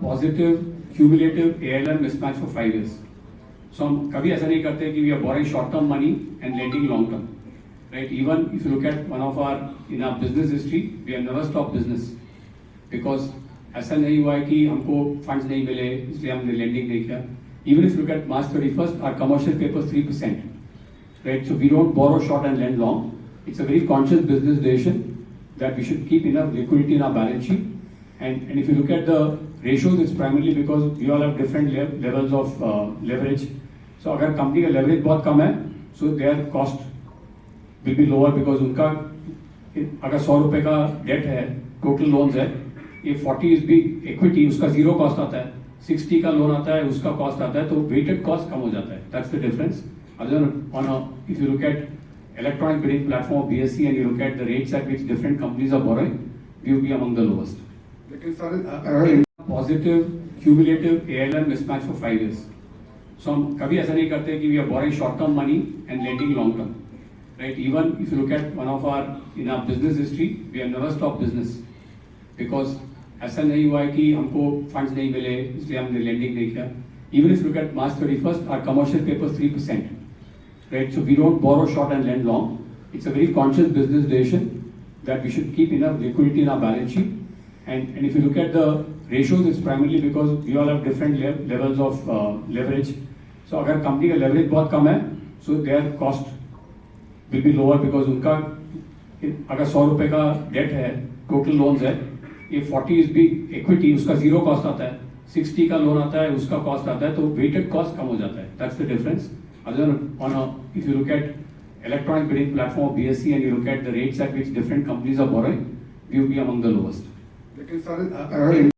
Positive cumulative ALM mismatch for 5 years. So हम कभी ऐसा नहीं करते कि we are borrowing short term money and lending long term, right? Even if you look at one of our in our business history, we have never stopped business because ऐसा नहीं हुआ है कि हमको funds नहीं मिले इसलिए हमने lending नहीं किया. Even if you look at March 31st, our commercial paper is 3%, right? So we don't borrow short and lend long. It's a very conscious business decision that we should keep enough liquidity in our balance sheet. And if you look at the ratios, it's primarily because we all have different levels of leverage. So अगर company का leverage बहुत कम है, so their cost will be lower because उनका अगर 100 रुपए का debt है, total loans है, ये 40 is big equity, उसका zero cost आता है, 60 का loan आता है, उसका cost आता है, तो weighted cost कम हो जाता है. That's the difference. Other if you look at electronic bidding platform of BSE and you look at the rates at which different companies are borrowing, we will be among the lowest. लेकिन sir Positive cumulative ALM mismatch for 5 years. So हम कभी ऐसा नहीं करते कि we are borrowing short term money and lending long term, right? Even if you look at one of our in our business history, we have never stopped business because ऐसा नहीं हुआ है कि हमको funds नहीं मिले इसलिए हमने lending नहीं किया. Even if you look at March 31st, our commercial paper is 3%, right? So we don't borrow short and lend long. It's a very conscious business decision that we should keep enough liquidity in our balance sheet. And if you look at the ratios, it's primarily because we all have different levels of leverage. So अगर company का leverage बहुत कम है, so their cost will be lower because उनका अगर 100 रुपए का debt है, total loans है, ये 40 is big equity, उसका zero cost आता है, 60 का loan आता है, उसका cost आता है, तो weighted cost कम हो जाता है. That's the difference. Other if you look at electronic bidding platform of BSE and you look at the rates at which different companies are borrowing, we will be among the lowest. लेकिन sir